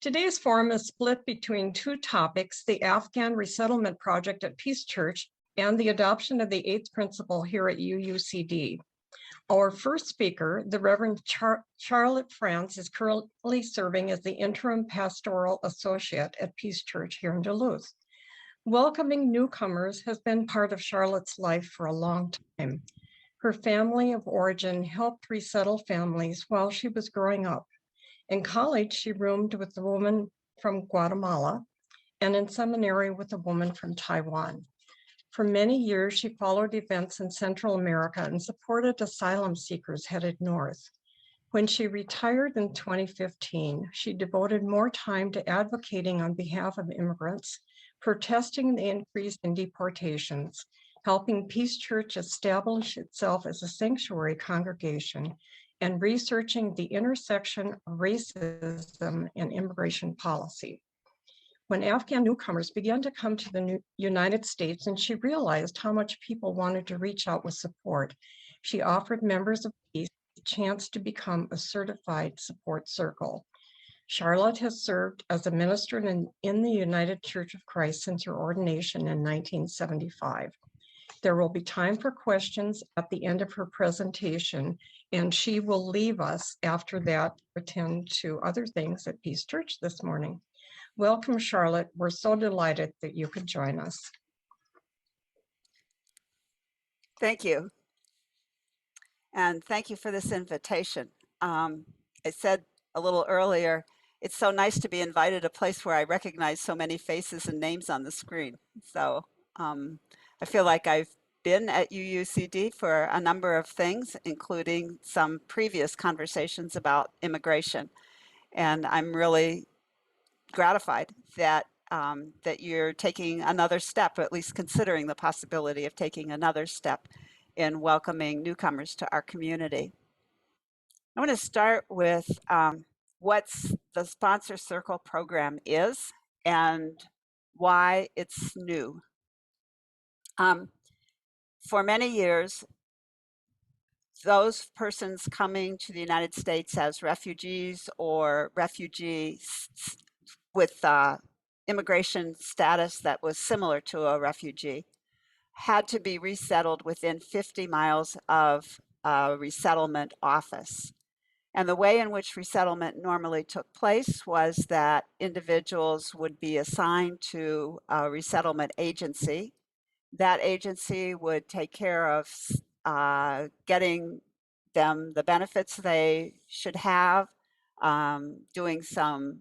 Today's forum is split between two topics, the Afghan Resettlement Project at Peace Church and the adoption of the eighth principle here at UUCD. Our first speaker, the Reverend Charlotte France, is currently serving as the interim pastoral associate at Peace Church here in Duluth. Welcoming newcomers has been part of Charlotte's life for a long time. Her family of origin helped resettle families while she was growing up. In college, she roomed with a woman from Guatemala, and in seminary with a woman from Taiwan. For many years, she followed events in Central America and supported asylum seekers headed north. When she retired in 2015, she devoted more time to advocating on behalf of immigrants, protesting the increase in deportations, helping Peace Church establish itself as a sanctuary congregation, and researching the intersection of racism and immigration policy. When Afghan newcomers began to come to the United States and she realized how much people wanted to reach out with support, she offered members of Peace the chance to become a certified support circle. Charlotte has served as a minister in the United Church of Christ since her ordination in 1975. There will be time for questions at the end of her presentation, and she will leave us after that to attend to other things at Peace Church this morning. Welcome, Charlotte. We're so delighted that you could join us. Thank you. And thank you for this invitation. I said a little earlier, it's so nice to be invited to a place where I recognize so many faces and names on the screen. So I feel like I've been at UUCD for a number of things, including some previous conversations about immigration. And I'm really gratified that that you're taking another step, or at least considering the possibility of taking another step in welcoming newcomers to our community. I'm going to start with what the Sponsor Circle program is and why it's new. For many years, those persons coming to the United States as refugees or refugees with immigration status that was similar to a refugee had to be resettled within 50 miles of a resettlement office. And the way in which resettlement normally took place was that individuals would be assigned to a resettlement agency. That agency would take care of getting them the benefits they should have, doing some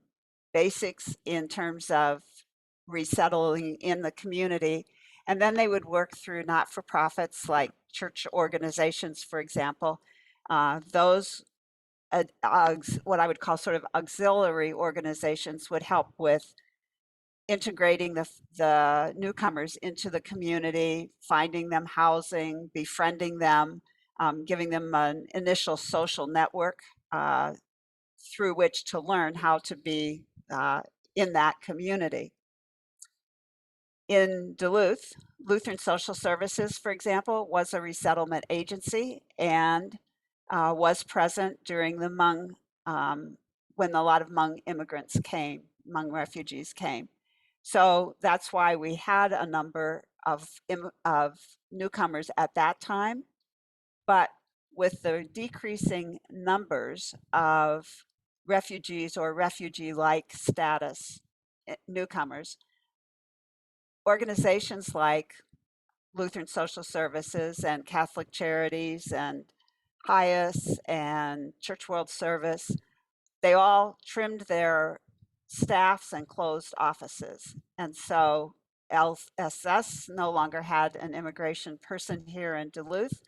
basics in terms of resettling in the community. And then they would work through not-for-profits like church organizations, for example. Those what I would call sort of auxiliary organizations would help with integrating the newcomers into the community, finding them housing, befriending them, giving them an initial social network through which to learn how to be in that community. In Duluth, Lutheran Social Services, for example, was a resettlement agency and was present during the Hmong, when a lot of Hmong immigrants came, Hmong refugees came. So that's why we had a number of newcomers at that time. But with the decreasing numbers of refugees or refugee-like status newcomers, organizations like Lutheran Social Services and Catholic Charities and HIAS and Church World Service, they all trimmed their staffs and closed offices. And so LSS no longer had an immigration person here in Duluth,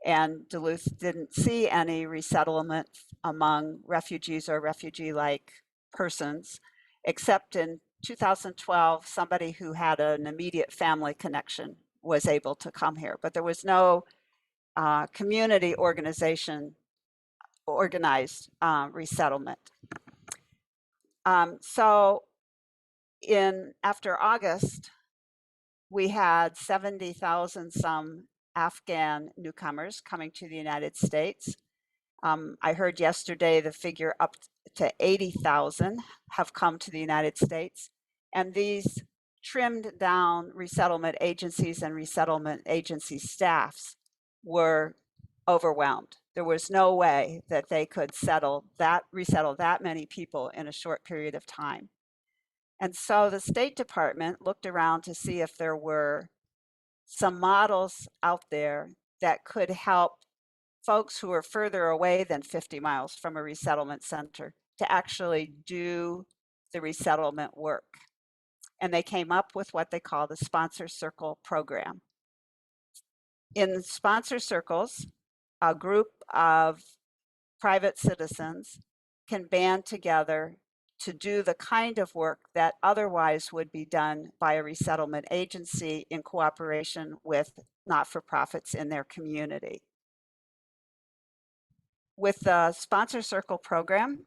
and Duluth didn't see any resettlement among refugees or refugee-like persons, except in 2012, somebody who had an immediate family connection was able to come here, but there was no community organization organized resettlement. So after August, we had 70,000 some Afghan newcomers coming to the United States. I heard yesterday the figure up to 80,000 have come to the United States. And these trimmed down resettlement agencies and resettlement agency staffs were overwhelmed. There was no way that they could resettle that many people in a short period of time. And so the State Department looked around to see if there were some models out there that could help folks who are further away than 50 miles from a resettlement center to actually do the resettlement work. And they came up with what they call the Sponsor Circle program. In sponsor circles, a group of private citizens can band together to do the kind of work that otherwise would be done by a resettlement agency in cooperation with not-for-profits in their community. With the Sponsor Circle program,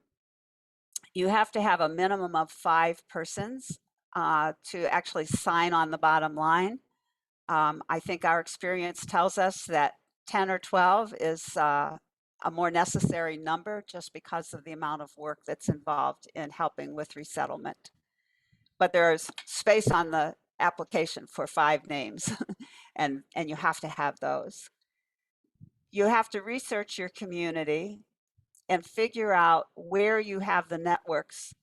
you have to have a minimum of 5 persons to actually sign on the bottom line. I think our experience tells us that 10 or 12 is a more necessary number just because of the amount of work that's involved in helping with resettlement. But there's space on the application for 5 names, and you have to have those. You have to research your community and figure out where you have the networks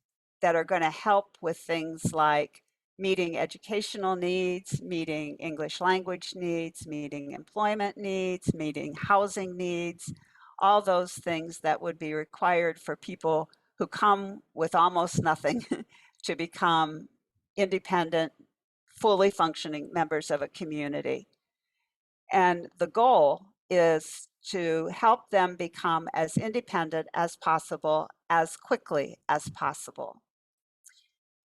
that are going to help with things like meeting educational needs, meeting English language needs, meeting employment needs, meeting housing needs, all those things that would be required for people who come with almost nothing to become independent, fully functioning members of a community. And the goal is to help them become as independent as possible, as quickly as possible.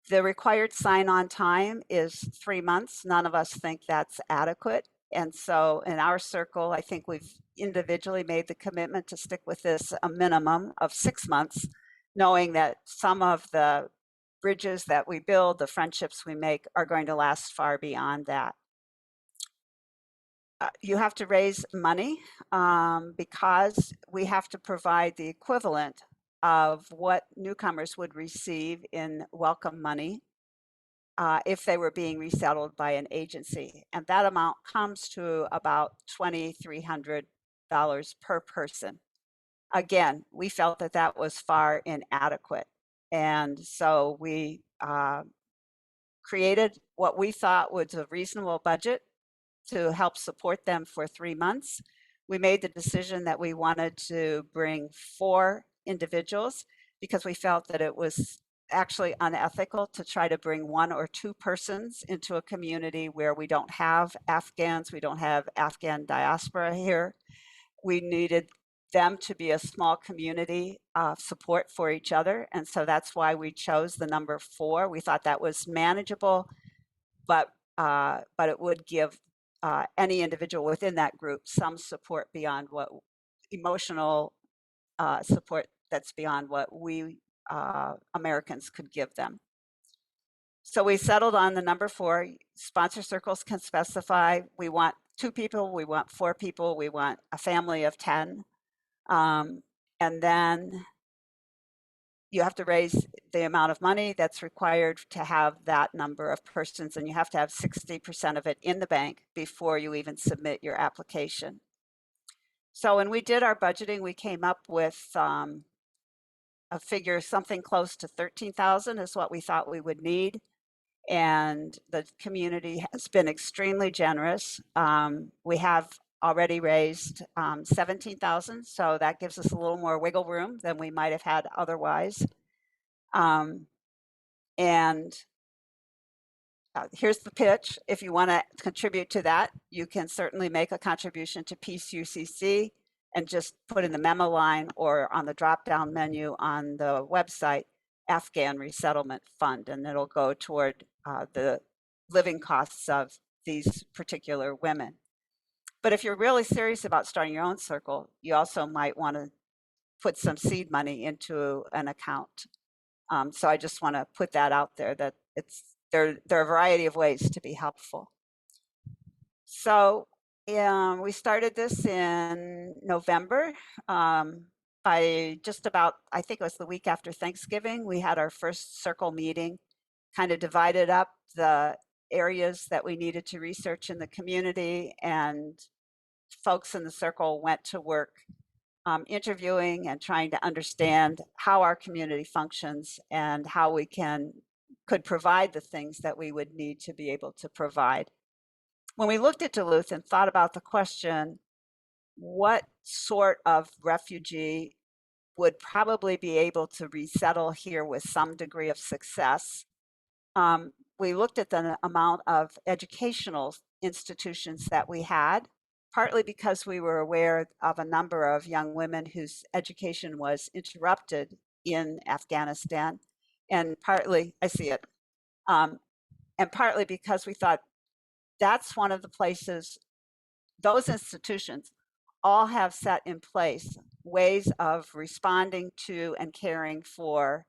The required sign-on time is 3 months. None of us think that's adequate. And so in our circle, I think we've individually made the commitment to stick with this a minimum of 6 months, knowing that some of the bridges that we build, the friendships we make, are going to last far beyond that. You have to raise money because we have to provide the equivalent of what newcomers would receive in welcome money if they were being resettled by an agency. And that amount comes to about $2,300 per person. Again, we felt that that was far inadequate. And so we created what we thought was a reasonable budget to help support them for 3 months. We made the decision that we wanted to bring 4 individuals because we felt that it was actually unethical to try to bring 1 or 2 persons into a community where we don't have Afghans, we don't have Afghan diaspora here. We needed them to be a small community support for each other. And so that's why we chose the number 4. We thought that was manageable, but it would give any individual within that group some support beyond what emotional support that's beyond what we Americans could give them. So we settled on the number 4. Sponsor circles can specify we want 2 people, we want 4 people, we want a family of 10. And then you have to raise the amount of money that's required to have that number of persons, and you have to have 60% of it in the bank before you even submit your application. So when we did our budgeting, we came up with a figure something close to 13,000 is what we thought we would need. And the community has been extremely generous. We have already raised 17,000, so that gives us a little more wiggle room than we might have had otherwise. Here's the pitch. If you want to contribute to that, you can certainly make a contribution to Peace UCC and just put in the memo line or on the drop-down menu on the website, Afghan Resettlement Fund, and it'll go toward the living costs of these particular women. But if you're really serious about starting your own circle, you also might want to put some seed money into an account. So I just want to put that out there, that there are a variety of ways to be helpful. So we started this in November. by just about, I think it was the week after Thanksgiving, we had our first circle meeting, kind of divided up the areas that we needed to research in the community, and folks in the circle went to work interviewing and trying to understand how our community functions and how we could provide the things that we would need to be able to provide. When we looked at Duluth and thought about the question, what sort of refugee would probably be able to resettle here with some degree of success, we looked at the amount of educational institutions that we had, partly because we were aware of a number of young women whose education was interrupted in Afghanistan, and partly, I see it, and partly because we thought that's one of the places, those institutions all have set in place ways of responding to and caring for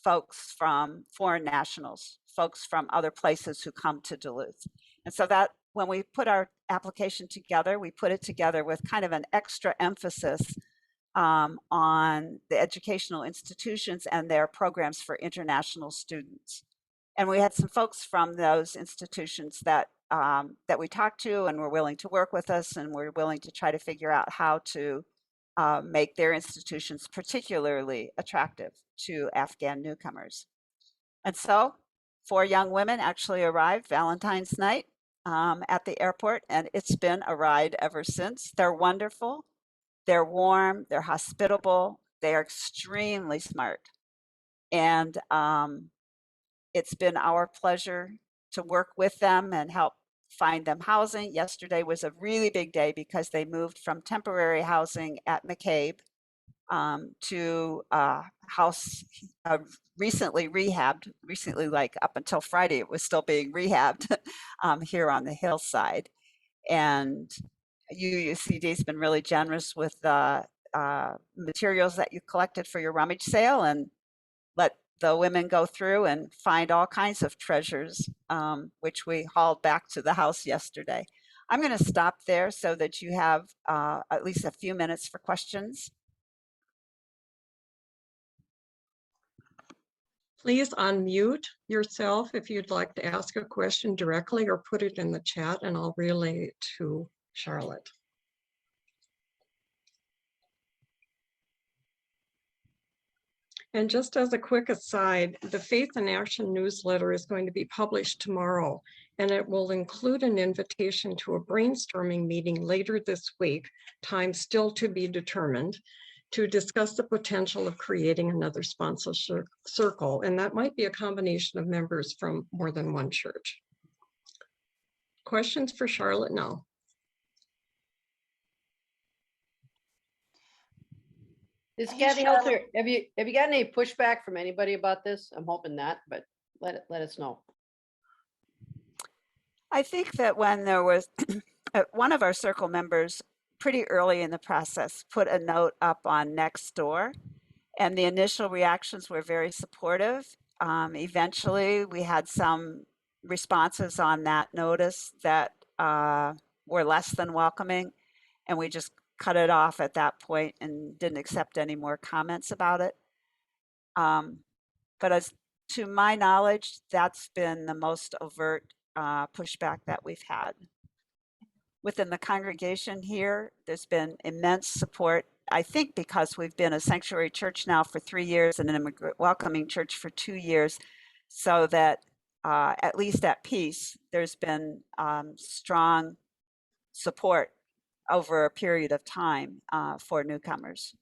folks from foreign nationals, folks from other places who come to Duluth. And so that when we put our application together, we put it together with kind of an extra emphasis on the educational institutions and their programs for international students. And we had some folks from those institutions that that we talked to and were willing to work with us, and were willing to try to figure out how to make their institutions particularly attractive to Afghan newcomers. And so 4 young women actually arrived Valentine's night at the airport, and it's been a ride ever since. They're wonderful, they're warm, they're hospitable, they are extremely smart. And it's been our pleasure to work with them and help find them housing. Yesterday was a really big day because they moved from temporary housing at McCabe to a house recently rehabbed, like up until Friday, it was still being rehabbed here on the hillside. And UUCD has been really generous with the materials that you collected for your rummage sale, and let the women go through and find all kinds of treasures, which we hauled back to the house yesterday. I'm going to stop there so that you have at least a few minutes for questions. Please unmute yourself if you'd like to ask a question directly, or put it in the chat and I'll relay it to Charlotte. And just as a quick aside, the Faith in Action newsletter is going to be published tomorrow, and it will include an invitation to a brainstorming meeting later this week, time still to be determined, to discuss the potential of creating another sponsorship circle. And that might be a combination of members from more than one church. Questions for Charlotte now? This Kathy Helter, have you gotten any pushback from anybody about this? I'm hoping not, but let us know. I think that when there was one of our circle members pretty early in the process put a note up on Nextdoor, and the initial reactions were very supportive. Eventually, we had some responses on that notice that were less than welcoming, and we just cut it off at that point and didn't accept any more comments about it. But as to my knowledge, that's been the most overt pushback that we've had. Within the congregation here, there's been immense support, I think because we've been a sanctuary church now for 3 years and an immigrant welcoming church for 2 years, so that at least at Peace, there's been strong support over a period of time for newcomers.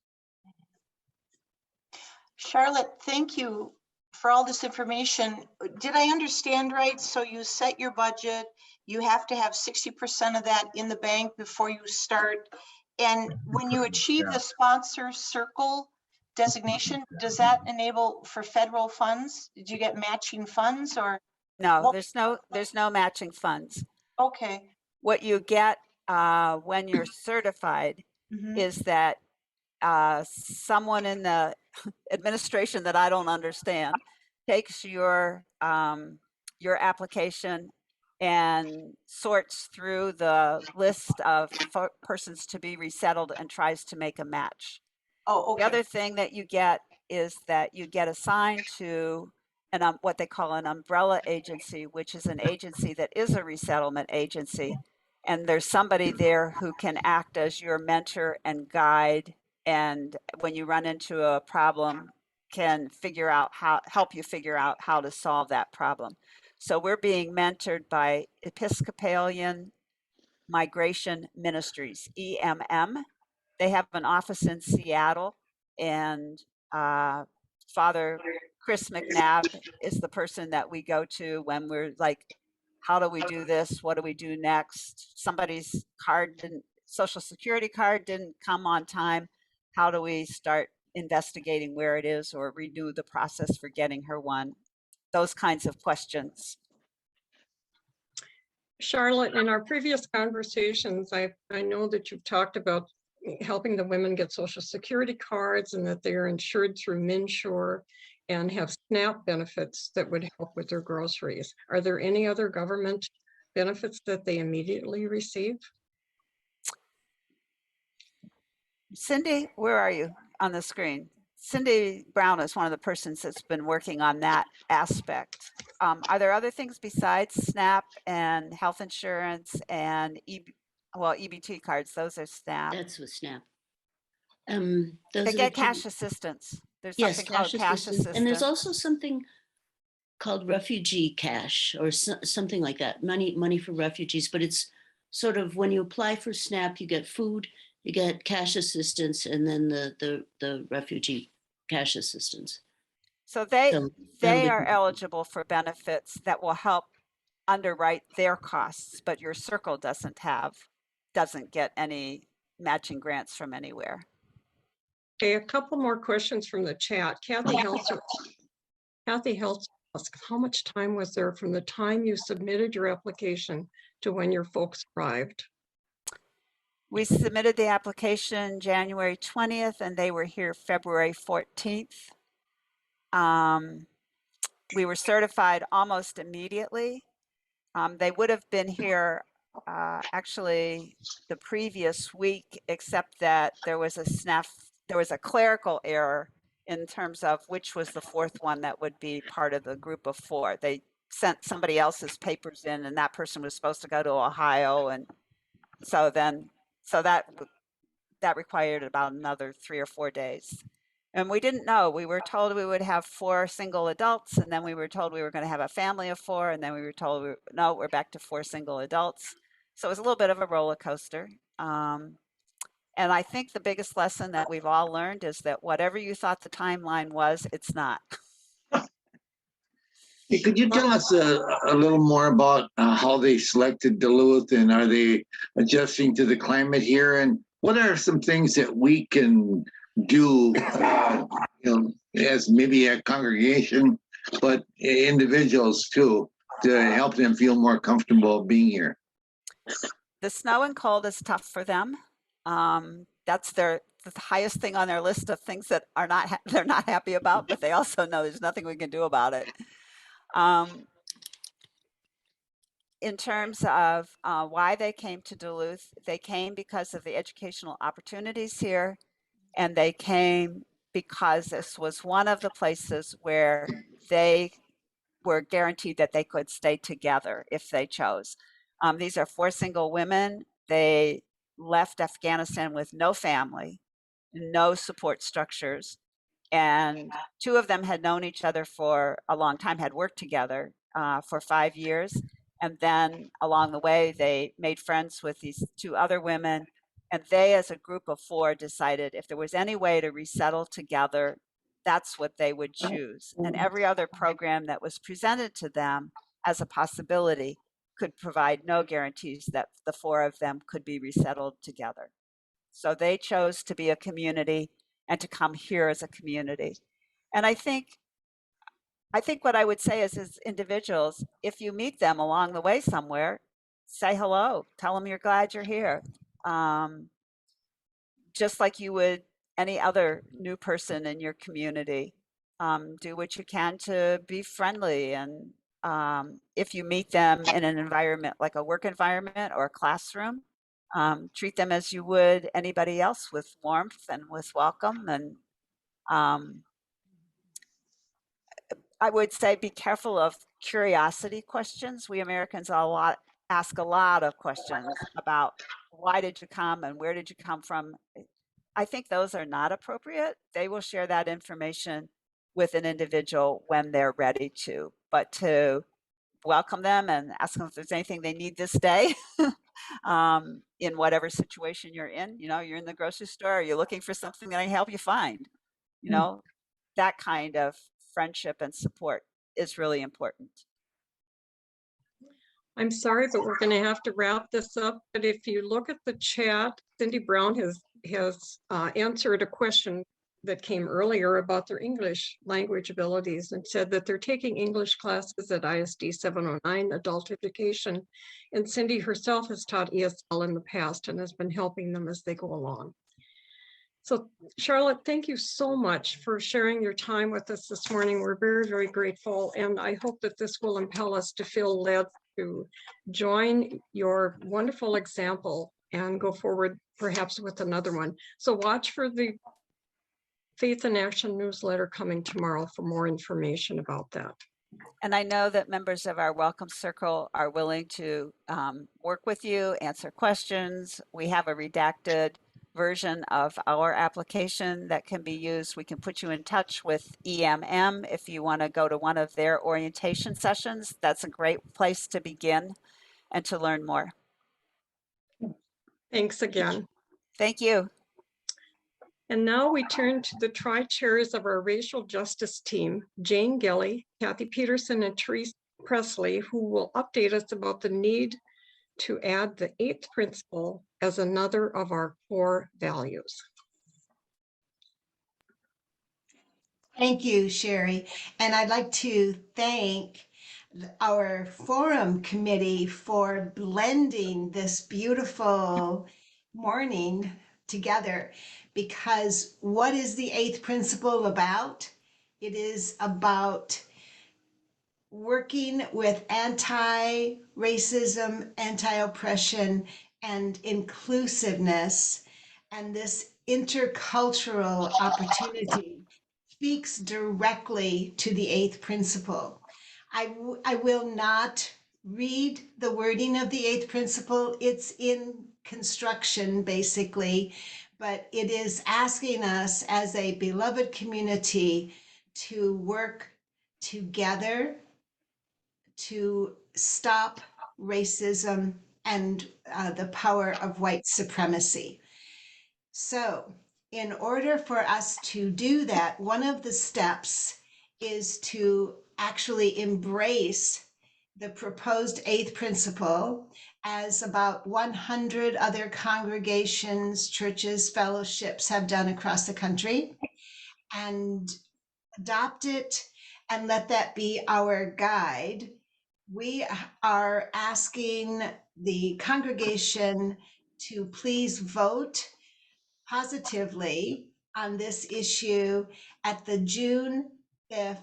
Charlotte, thank you for all this information. Did I understand right? So you set your budget, you have to have 60% of that in the bank before you start. And when you achieve the sponsor circle designation, does that enable for federal funds? Did you get matching funds or? No, there's no matching funds. Okay. What you get when you're certified is that someone in the administration that I don't understand takes your application and sorts through the list of persons to be resettled and tries to make a match. Oh, The okay. other thing that you get is that you get assigned to what they call an umbrella agency, which is an agency that is a resettlement agency. And there's somebody there who can act as your mentor and guide. And when you run into a problem, can help you figure out how to solve that problem. So we're being mentored by Episcopalian Migration Ministries, EMM. They have an office in Seattle, and Father Chris McNabb is the person that we go to when we're like, how do we do this? What do we do next? Somebody's social security card didn't come on time. How do we start investigating where it is or renew the process for getting her one? Those kinds of questions. Charlotte, in our previous conversations, I know that you've talked about helping the women get social security cards and that they are insured through MNsure and have SNAP benefits that would help with their groceries. Are there any other government benefits that they immediately receive? Cindy, where are you on the screen? Cindy Brown is one of the persons that's been working on that aspect. Are there other things besides SNAP and health insurance and EBT cards? Those are SNAP. That's with SNAP. They Those are the get two. cash assistance. There's Yes, something called cash cash assistance. And there's assistance. also something called refugee cash or something like that. Money for refugees, but it's sort of when you apply for SNAP, you get food, you get cash assistance, and then the refugee cash assistance. So they So that'll be are eligible for benefits that will help underwrite their costs, but your circle doesn't get any matching grants from anywhere. Okay, a couple more questions from the chat. Kathy Helser asked, how much time was there from the time you submitted your application to when your folks arrived? We submitted the application January 20th and they were here February 14th. We were certified almost immediately. They would have been here actually the previous week, except that there was a clerical error in terms of which was the fourth one that would be part of the group of four. They sent somebody else's papers in and that person was supposed to go to Ohio. And so that required about another 3 or 4 days. And we didn't know. We were told we would have 4 single adults, and then we were told we were going to have a family of 4, and then we were told, no, we're back to 4 single adults. So it was a little bit of a roller coaster. And I think the biggest lesson that we've all learned is that whatever you thought the timeline was, it's not. Hey, could you tell us a little more about how they selected Duluth, and are they adjusting to the climate here? And what are some things that we can do, as maybe a congregation, but individuals too, to help them feel more comfortable being here? The snow and cold is tough for them. That's the highest thing on their list of things that they're not happy about, but they also know there's nothing we can do about it. In terms of why they came to Duluth, they came because of the educational opportunities here, and they came because this was one of the places where they were guaranteed that they could stay together if they chose. These are 4 single women. They left Afghanistan with no family, no support structures, and 2 of them had known each other for a long time, had worked together for 5 years. And then along the way, they made friends with these 2 other women. And they, as a group of 4, decided if there was any way to resettle together, that's what they would choose. And every other program that was presented to them as a possibility could provide no guarantees that the 4 of them could be resettled together. So they chose to be a community and to come here as a community. And I think what I would say is, as individuals, if you meet them along the way somewhere, say hello, tell them you're glad you're here. Just like you would any other new person in your community. Do what you can to be friendly. And if you meet them in an environment like a work environment or a classroom, Treat them as you would anybody else, with warmth and with welcome. And um, I would say be careful of curiosity questions. We Americans ask a lot of questions about why did you come and where did you come from. I think those are not appropriate. They will share that information with an individual when they're ready to, but to welcome them and ask them if there's anything they need this day. In whatever situation you're in, you're in the grocery store, you're looking for something that I help you find, you know, that kind of friendship and support is really important. I'm sorry, but we're going to have to wrap this up. But if you look at the chat, Cindy Brown has answered a question that came earlier about their English language abilities and said that they're taking English classes at ISD 709 Adult Education. And Cindy herself has taught ESL in the past and has been helping them as they go along. So Charlotte, thank you so much for sharing your time with us this morning. We're very, very grateful. And I hope that this will impel us to feel led to join your wonderful example and go forward perhaps with another one. So watch for the Faith in Action newsletter coming tomorrow for more information about that. And I know that members of our Welcome Circle are willing to work with you, answer questions. We have a redacted version of our application that can be used. We can put you in touch with EMM if you want to go to one of their orientation sessions. That's a great place to begin and to learn more. Thanks again. Thank you. And now we turn to the tri-chairs of our racial justice team, Jane Gelly, Kathy Peterson, and Therese Presley, who will update us about the need to add the 8th principle as another of our core values. Thank you, Sherry. And I'd like to thank our forum committee for blending this beautiful morning together, because what is the 8th principle about? It is about working with anti-racism, anti-oppression, and inclusiveness. And this intercultural opportunity speaks directly to the 8th principle. I will not read the wording of the 8th principle. It's in construction, basically, but it is asking us as a beloved community to work together to stop racism and the power of white supremacy. So in order for us to do that, one of the steps is to actually embrace the proposed 8th principle, as about 100 other congregations, churches, fellowships have done across the country, and adopt it and let that be our guide. We are asking the congregation to please vote positively on this issue at the June 5th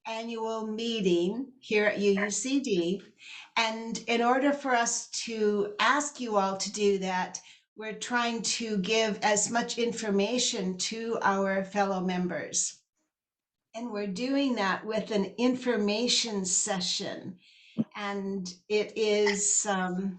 annual meeting here at UUCD. And in order for us to ask you all to do that, we're trying to give as much information to our fellow members. And we're doing that with an information session. And it is, I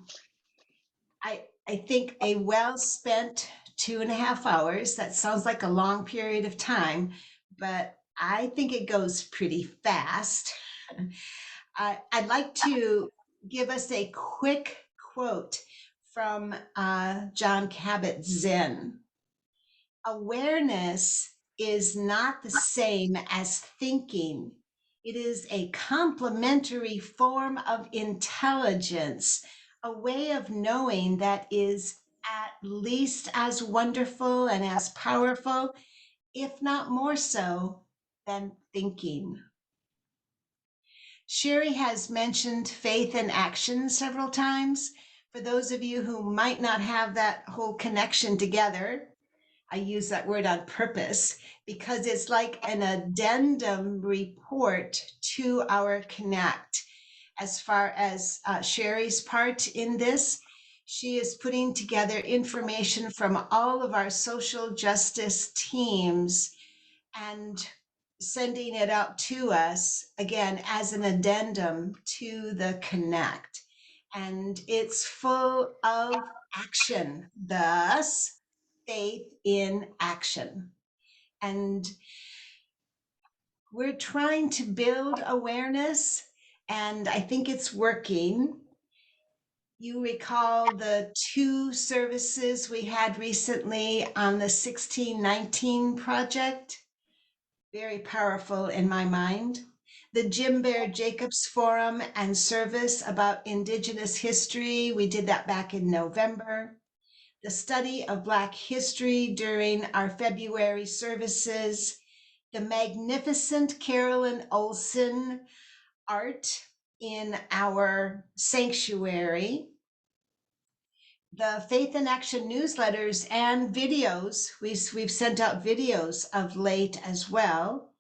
think, a well-spent 2.5 hours. That sounds like a long period of time, but I think it goes pretty fast. I'd like to give us a quick quote from Jon Kabat-Zinn. Awareness is not the same as thinking. It is a complementary form of intelligence, a way of knowing that is at least as wonderful and as powerful, if not more so, than thinking. Sherry has mentioned faith in action several times. For those of you who might not have that whole connection together, I use that word on purpose because it's like an addendum report to our Connect. As far as Sherry's part in this, She is putting together information from all of our social justice teams and sending it out to us again as an addendum to the Connect. And it's full of action, thus faith in action. And we're trying to build awareness, and I think it's working. You recall the 2 services we had recently on the 1619 project? Very powerful in my mind. The Jim Bear Jacobs Forum and service about Indigenous history, we did that back in November. The study of Black history during our February services. The magnificent Carolyn Olson art in our sanctuary. The Faith in Action newsletters and videos. We've sent out videos of late as well.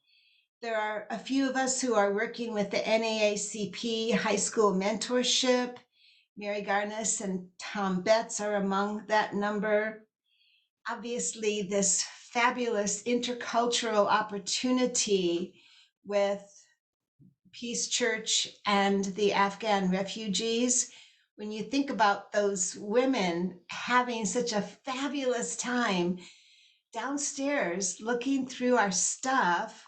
There are a few of us who are working with the NAACP High School Mentorship. Mary Garnis and Tom Betts are among that number. Obviously, this fabulous intercultural opportunity with Peace Church and the Afghan refugees. When you think about those women having such a fabulous time downstairs looking through our stuff,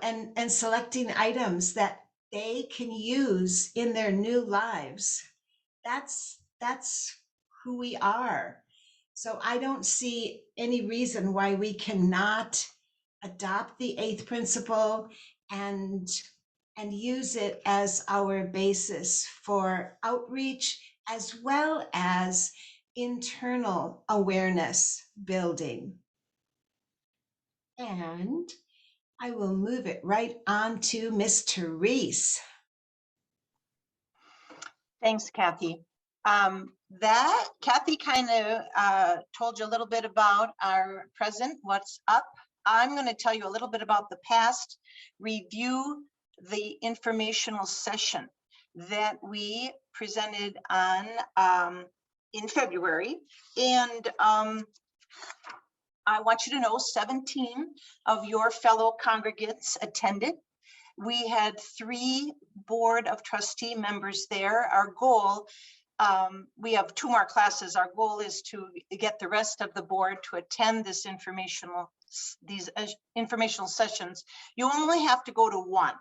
and selecting items that they can use in their new lives. That's who we are. So I don't see any reason why we cannot adopt the 8th principle and use it as our basis for outreach as well as internal awareness building. And I will move it right on to Miss Therese. Thanks, Kathy. Kathy kind of told you a little bit about our present, what's up. I'm going to tell you a little bit about the past, review the informational session that we presented on in February. And I want you to know 17 of your fellow congregants attended. We had 3 board of trustee members there. Our goal, we have 2 more classes. Our goal is to get the rest of the board to attend these informational sessions. You only have to go to 1.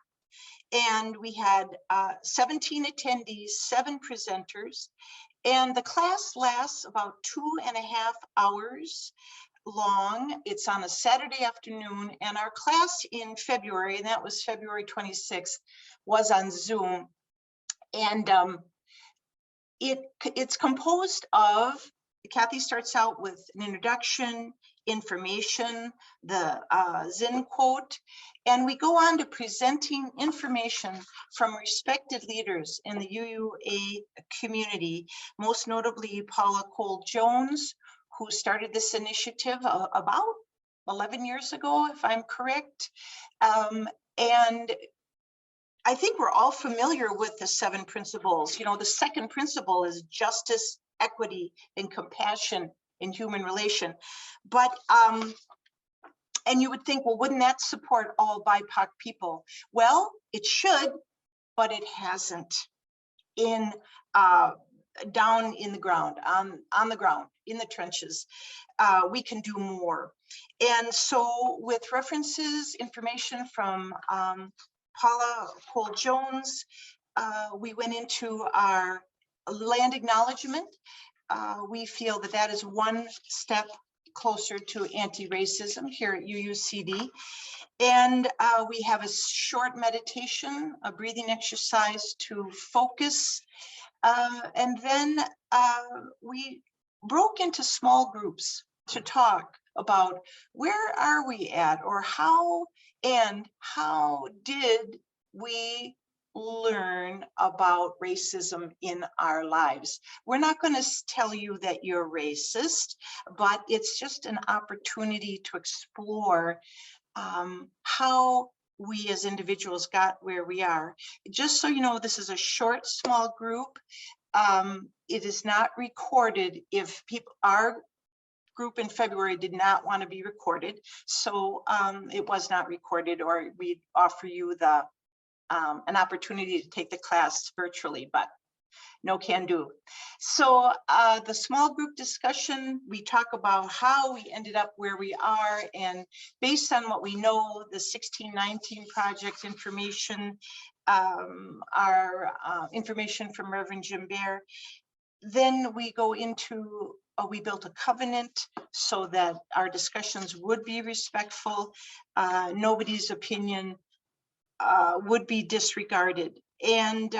And we had 17 attendees, 7 presenters, and the class lasts about 2.5 hours long. It's on a Saturday afternoon, and our class in February, and that was February 26th, was on Zoom. And it's composed of, Kathy starts out with an introduction, information, the Zinn quote, and we go on to presenting information from respected leaders in the UUA community, most notably Paula Cole-Jones, who started this initiative about 11 years ago, if I'm correct. And I think we're all familiar with the 7 principles. You know, the second principle is justice, equity, and compassion in human relation. But, and you would think, well, wouldn't that support all BIPOC people? Well, it should, but it hasn't. Down in the ground, on the ground, in the trenches, we can do more. And so with references, information from Paula Cole-Jones, we went into our land acknowledgement. We feel that that is one step closer to anti-racism here at UUCD. And we have a short meditation, a breathing exercise to focus. And then we broke into small groups to talk about where are we at, or how did we learn about racism in our lives. We're not going to tell you that you're racist, but it's just an opportunity to explore how we as individuals got where we are. Just so you know, this is a short, small group. It is not recorded if people, our group in February did not want to be recorded. So it was not recorded, or we'd offer you the an opportunity to take the class virtually, but no can do. So the small group discussion, we talk about how we ended up where we are, and based on what we know, the 1619 project information, our information from Reverend Jim Bear. Then we go into, we built a covenant so that our discussions would be respectful. Nobody's opinion would be disregarded. And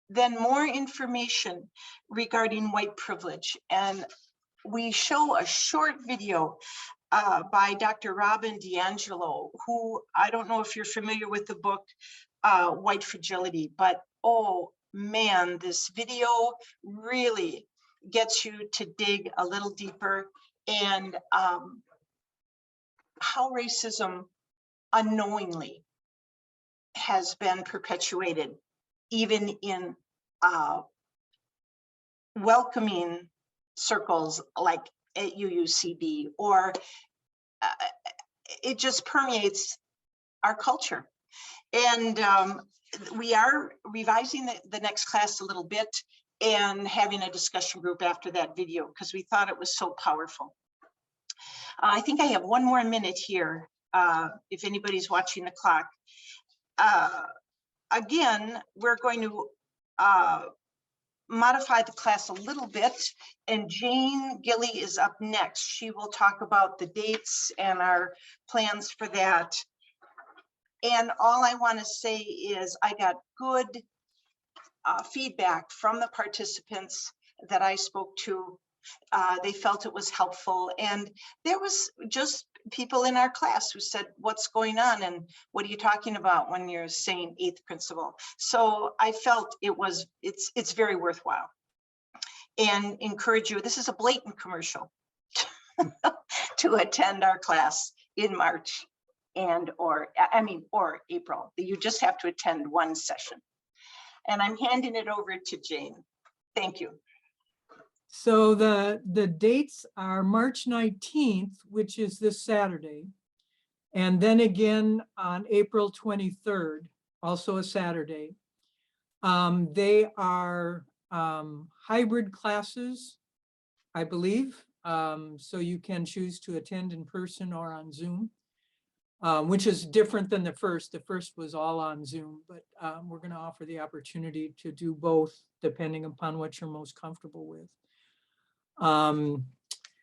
then more information regarding white privilege. And we show a short video by Dr. Robin DiAngelo, who, I don't know if you're familiar with the book, White Fragility, but oh man, this video really gets you to dig a little deeper, and how racism unknowingly has been perpetuated, even in welcoming circles like at UUCB, or it just permeates our culture. And we are revising the next class a little bit and having a discussion group after that video, because we thought it was so powerful. I think I have one more minute here, if anybody's watching the clock. Again, we're going to modify the class a little bit, and Jane Gilly is up next. She will talk about the dates and our plans for that. And all I want to say is I got good feedback from the participants that I spoke to. They felt it was helpful, and there was just people in our class who said, what's going on, and what are you talking about when you're saying eighth principle? So I felt it's very worthwhile, and encourage you. This is a blatant commercial to attend our class in March or April. You just have to attend one session. And I'm handing it over to Jane. Thank you. So the dates are March 19th, which is this Saturday, and then again on April 23rd, also a Saturday. They are hybrid classes, I believe. So you can choose to attend in person or on Zoom, which is different than the first. The first was all on Zoom, but we're going to offer the opportunity to do both depending upon what you're most comfortable with.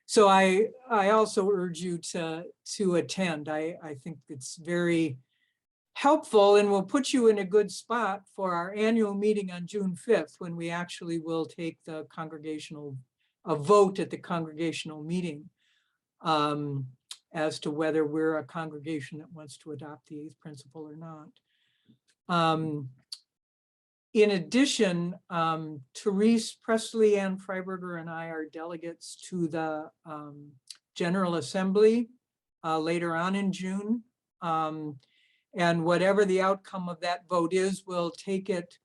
So I also urge you to attend. I think it's very helpful, and will put you in a good spot for our annual meeting on June 5th, when we actually will take the a vote at the congregational meeting as to whether we're a congregation that wants to adopt the eighth principle or not. In addition, Therese Presley, Ann Freiberger, and I are delegates to the General Assembly later on in June. And whatever the outcome of that vote is, we'll take it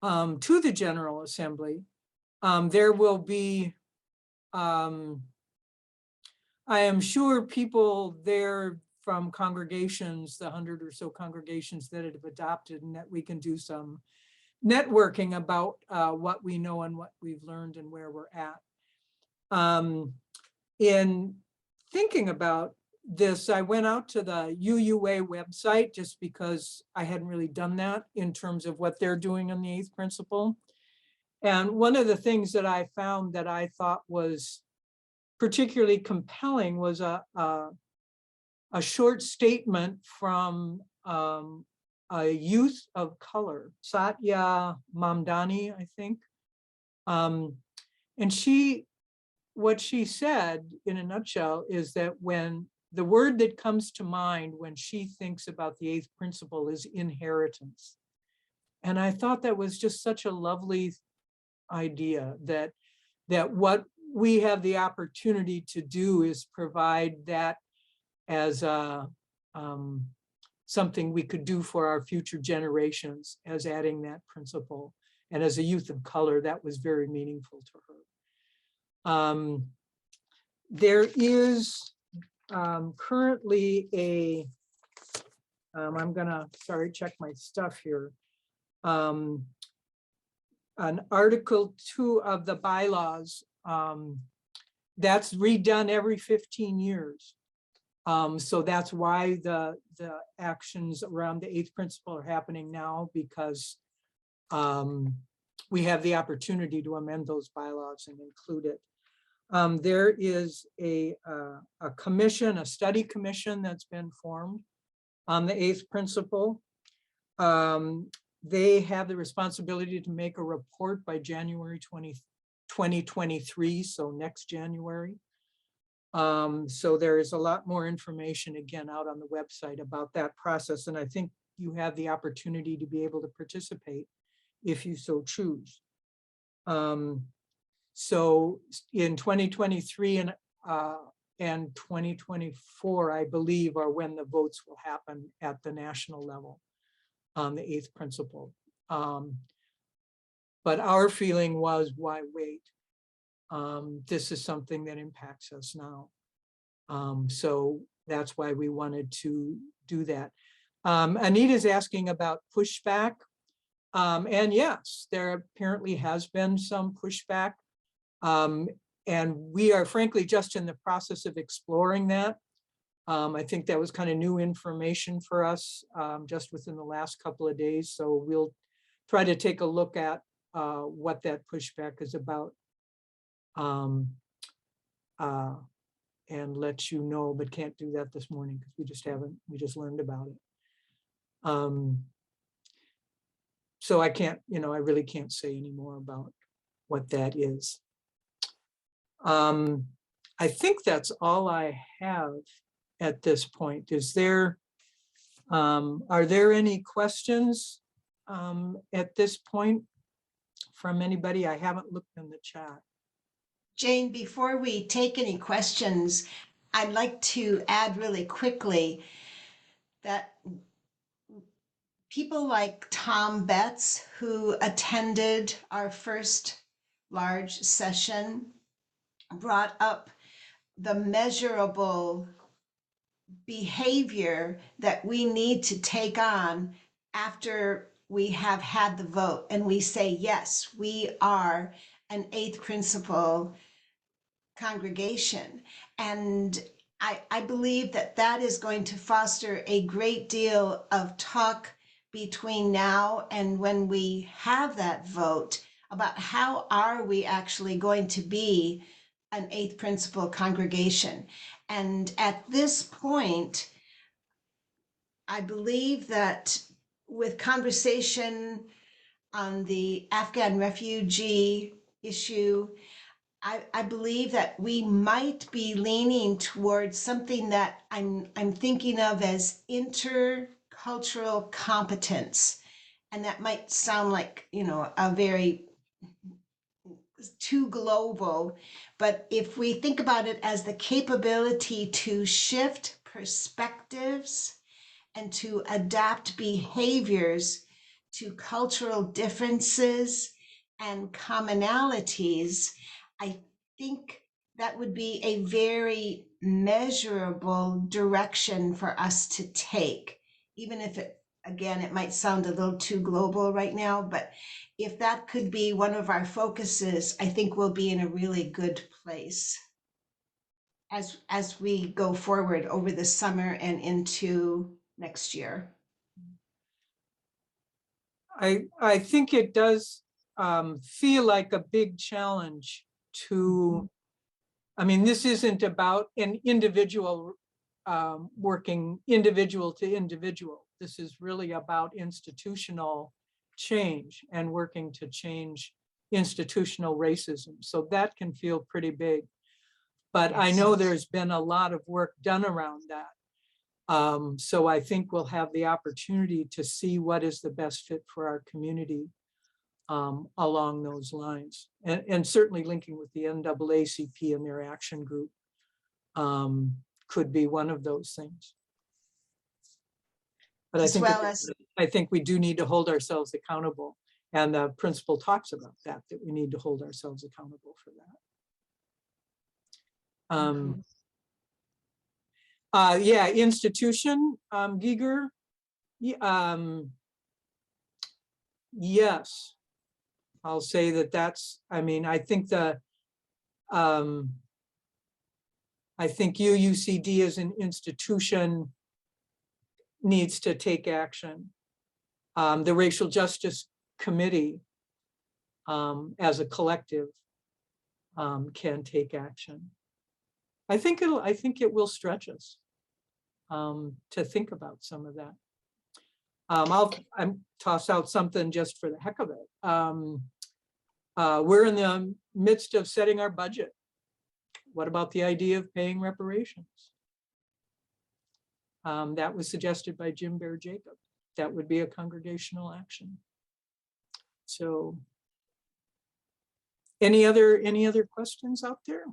to the General Assembly. There will be, I am sure, people there from congregations, the 100 or so congregations that have adopted, and that we can do some networking about what we know and what we've learned and where we're at. In thinking about this, I went out to the UUA website just because I hadn't really done that in terms of what they're doing on the eighth principle. And one of the things that I found that I thought was particularly compelling was a short statement from a youth of color, Satya Mamdani, I think. And what she said in a nutshell is that when the word that comes to mind when she thinks about the eighth principle is inheritance. And I thought that was just such a lovely idea, that what we have the opportunity to do is provide that as a something we could do for our future generations, as adding that principle. And as a youth of color, that was very meaningful to her. There is currently a, I'm gonna, sorry, check my stuff here. An Article 2 of the bylaws, that's redone every 15 years. So that's why the actions around the 8th principle are happening now, because we have the opportunity to amend those bylaws and include it. There is a commission, a study commission that's been formed on the 8th principle. They have the responsibility to make a report by January 2023, so next January. So there is a lot more information again out on the website about that process, and I think you have the opportunity to be able to participate if you so choose. So in 2023 and 2024, I believe, are when the votes will happen at the national level on the 8th principle. But our feeling was, why wait? This is something that impacts us now. So that's why we wanted to do that. Anita's asking about pushback. And yes, there apparently has been some pushback. And we are frankly just in the process of exploring that. I think that was kind of new information for us just within the last couple of days. So we'll try to take a look at what that pushback is about and let you know, but can't do that this morning because we just learned about it. So I can't, I really can't say any more about what that is. I think that's all I have at this point. Is there, are there any questions at this point from anybody? I haven't looked in the chat. Jane, before we take any questions, I'd like to add really quickly that people like Tom Betts, who attended our first large session, brought up the measurable behavior that we need to take on after we have had the vote and we say, yes, we are an 8th principle congregation. And I believe that that is going to foster a great deal of talk between now and when we have that vote about how are we actually going to be an 8th principle congregation. And at this point, I believe that with conversation on the Afghan refugee issue, I believe that we might be leaning towards something that I'm thinking of as intercultural competence. And that might sound like, a very too global, but if we think about it as the capability to shift perspectives and to adapt behaviors to cultural differences and commonalities, I think that would be a very measurable direction for us to take, even if it might sound a little too global right now, but if that could be one of our focuses, I think we'll be in a really good place as we go forward over the summer and into next year. I think it does feel like a big challenge to, this isn't about an individual working individual to individual. This is really about institutional change and working to change institutional racism. So that can feel pretty big. But I know there's been a lot of work done around that. So I think we'll have the opportunity to see what is the best fit for our community along those lines. And certainly linking with the NAACP and their action group could be one of those things. But I think we do need to hold ourselves accountable And the principle talks about that we need to hold ourselves accountable for that. Yeah, institution, Giger. Yes, I'll say that's, I mean, I think UUCD as an institution needs to take action. The Racial Justice Committee as a collective can take action. I think it will stretch us to think about some of that. I'll toss out something just for the heck of it. We're in the midst of setting our budget. What about the idea of paying reparations? That was suggested by Jim Bear Jacob. That would be a congregational action. So any other questions out there?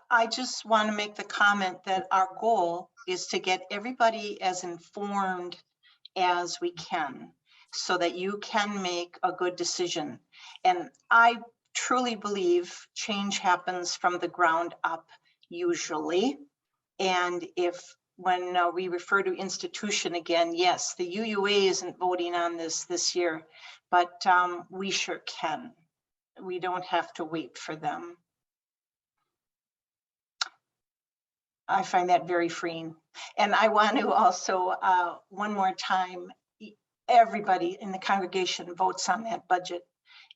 I just want to make the comment that our goal is to get everybody as informed as we can so that you can make a good decision. And I truly believe change happens from the ground up usually. And when we refer to institution again, yes, the UUA isn't voting on this year, but we sure can. We don't have to wait for them. I find that very freeing. And I want to also, one more time, everybody in the congregation votes on that budget.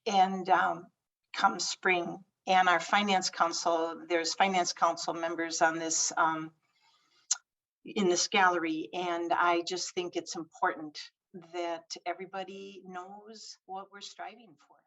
And come spring, and our finance council, there's finance council members on this, in this gallery. And I just think it's important that everybody knows what we're striving for.